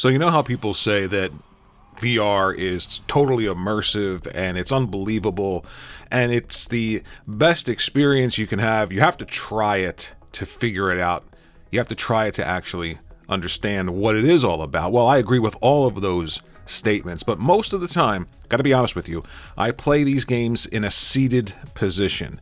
So you know how people say that VR is totally immersive and it's unbelievable and it's the best experience you can have. You have to try it to figure it out. You have to try it to actually understand what it is all about. Well, I agree with all of those statements, but most of the time, got to be honest with you, I play these games in a seated position.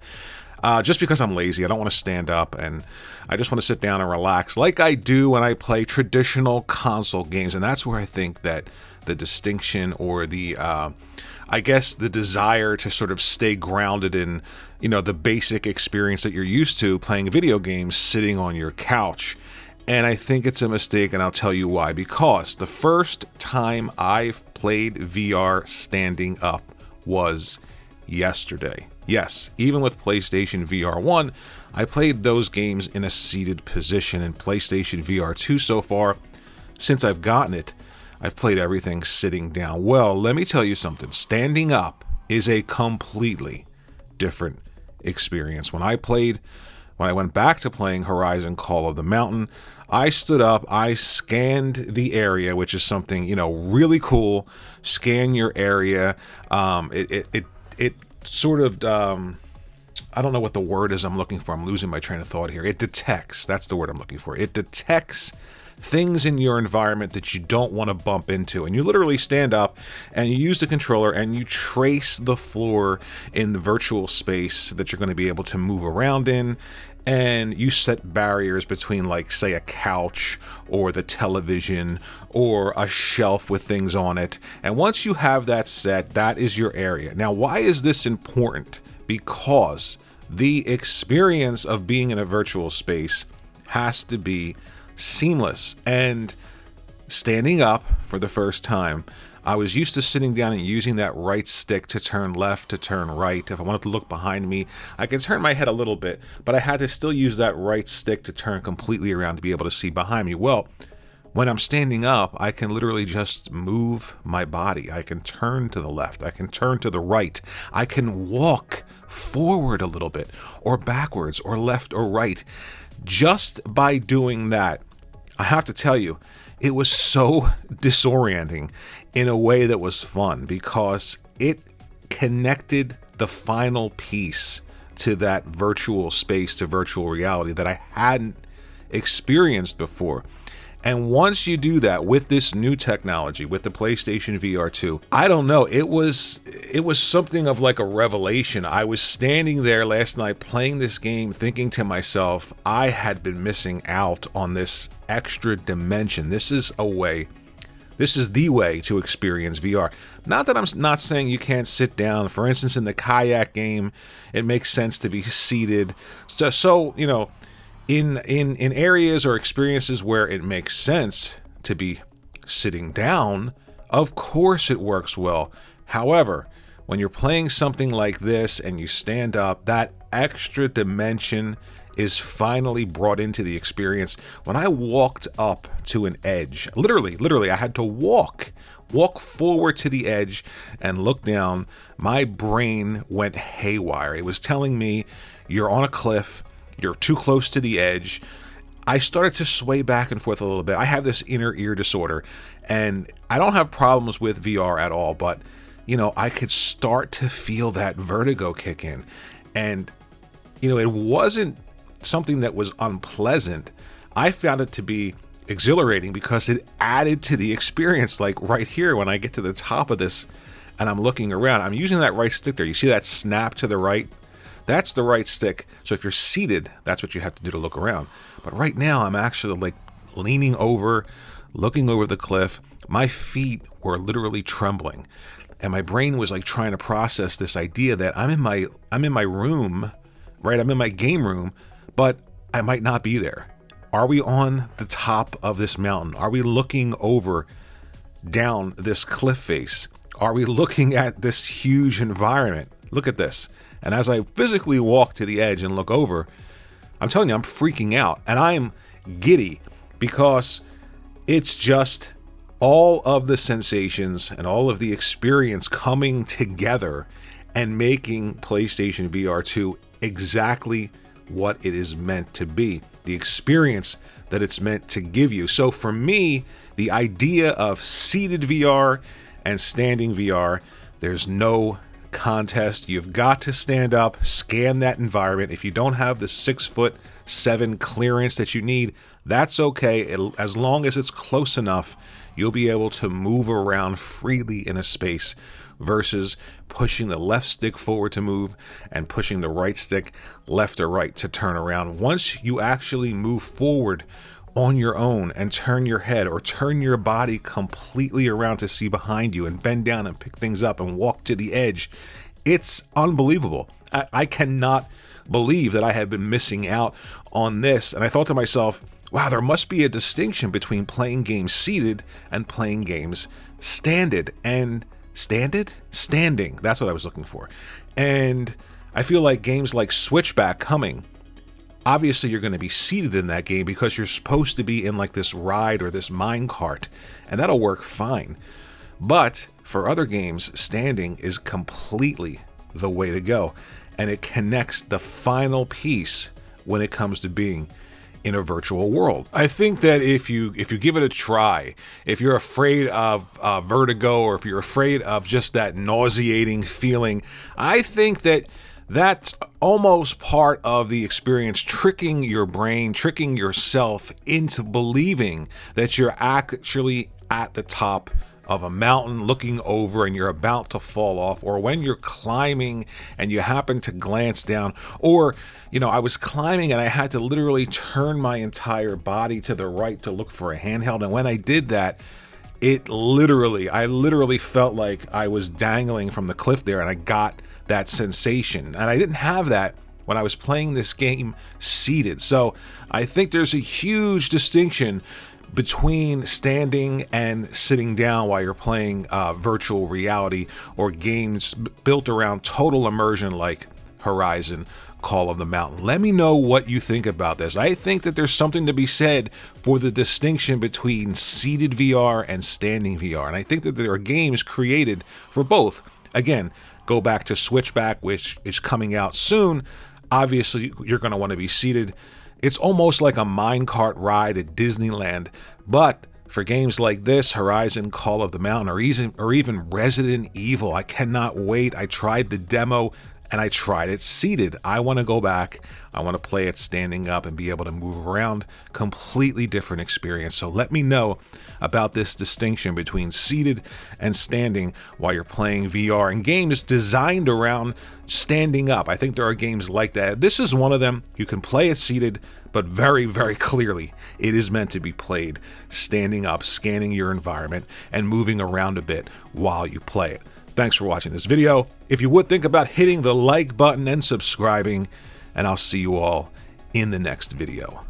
Just because I'm lazy, I don't want to stand up, and I just want to sit down and relax like I do when I play traditional console games. And that's where I think that the distinction or the, I guess, the desire to sort of stay grounded in, the basic experience that you're used to playing video games sitting on your couch. And I think it's a mistake, and I'll tell you why. Because the first time I've played VR standing up was yesterday. Yes, even with PlayStation VR1, I played those games in a seated position. In PlayStation VR2 so far, since I've gotten it, I've played everything sitting down. Well, let me tell you something. Standing up is a completely different experience. When I went back to playing Horizon Call of the Mountain, I stood up, I scanned the area, which is something, really cool. Scan your area. It sort of, I don't know what the word is I'm looking for. I'm losing my train of thought here. It detects, that's the word I'm looking for. It detects things in your environment that you don't want to bump into. And you literally stand up and you use the controller and you trace the floor in the virtual space that you're going to be able to move around in. And you set barriers between, like, say, a couch or the television or a shelf with things on it. And once you have that set, that is your area. Now, why is this important? Because the experience of being in a virtual space has to be seamless. And standing up for the first time, I was used to sitting down and using that right stick to turn left, to turn right. If I wanted to look behind me, I could turn my head a little bit, but I had to still use that right stick to turn completely around to be able to see behind me. Well, when I'm standing up, I can literally just move my body. I can turn to the left. I can turn to the right. I can walk forward a little bit or backwards or left or right. Just by doing that, I have to tell you, it was so disorienting in a way that was fun because it connected the final piece to that virtual space, to virtual reality that I hadn't experienced before. And once you do that with this new technology, with the PlayStation VR2, I don't know, it was something of like a revelation. I was standing there last night playing this game thinking to myself, I had been missing out on this extra dimension. This is the way to experience VR. Not that I'm not saying you can't sit down. For instance, in the kayak game, it makes sense to be seated. So in areas or experiences where it makes sense to be sitting down, of course it works well. However, when you're playing something like this and you stand up, that extra dimension is finally brought into the experience. When I walked up to an edge, literally, I had to walk forward to the edge and look down. My brain went haywire. It was telling me, you're on a cliff, you're too close to the edge. I started to sway back and forth a little bit. I have this inner ear disorder, and I don't have problems with VR at all, but, I could start to feel that vertigo kick in. And, it wasn't something that was unpleasant. I found it to be exhilarating because it added to the experience. Like right here, when I get to the top of this and I'm looking around, I'm using that right stick there. You see that snap to the right? That's the right stick. So if you're seated, that's what you have to do to look around. But right now, I'm actually like leaning over, looking over the cliff. My feet were literally trembling, and my brain was like trying to process this idea that I'm in my room, right? I'm in my game room, but I might not be there. Are we on the top of this mountain? Are we looking over down this cliff face? Are we looking at this huge environment? Look at this. And as I physically walk to the edge and look over, I'm telling you, I'm freaking out. And I'm giddy because it's just all of the sensations and all of the experience coming together and making PlayStation VR2 exactly what it is meant to be. the experience that it's meant to give you. So for me, the idea of seated VR and standing VR, there's no contest. You've got to stand up, scan that environment. If you don't have the 6'7" clearance that you need, that's okay. As long as it's close enough, you'll be able to move around freely in a space versus pushing the left stick forward to move and pushing the right stick left or right to turn around. Once you actually move forward on your own and turn your head or turn your body completely around to see behind you and bend down and pick things up and walk to the edge, it's unbelievable. I cannot believe that I have been missing out on this. And I thought to myself, wow, there must be a distinction between playing games seated and playing games standing. That's what I was looking for. And I feel like games like Switchback coming, obviously you're going to be seated in that game because you're supposed to be in like this ride or this mine cart, and that'll work fine. But for other games, standing is completely the way to go, and it connects the final piece when it comes to being in a virtual world. I think that if you give it a try, if you're afraid of vertigo, or if you're afraid of just that nauseating feeling, I think that that's almost part of the experience, tricking your brain, tricking yourself into believing that you're actually at the top of a mountain looking over and you're about to fall off, or when you're climbing and you happen to glance down, or I was climbing and I had to literally turn my entire body to the right to look for a handheld, and when I did that, I literally felt like I was dangling from the cliff there, and I got that sensation, and I didn't have that when I was playing this game seated. So I think there's a huge distinction between standing and sitting down while you're playing virtual reality or games built around total immersion like Horizon Call of the Mountain. Let me know what you think about this. I think that there's something to be said for the distinction between seated VR and standing VR, and I think that there are games created for both. Again, go back to Switchback, which is coming out soon. Obviously, you're going to want to be seated. It's almost like a minecart ride at Disneyland, but for games like this, Horizon Call of the Mountain, or even Resident Evil, I cannot wait. I tried the demo and I tried it seated. I want to go back. I want to play it standing up and be able to move around. Completely different experience. So let me know about this distinction between seated and standing while you're playing VR and games designed around standing up. I think there are games like that. This is one of them. You can play it seated, but very, very clearly it is meant to be played standing up, scanning your environment, and moving around a bit while you play it. Thanks for watching this video. If you would, think about hitting the like button and subscribing, and I'll see you all in the next video.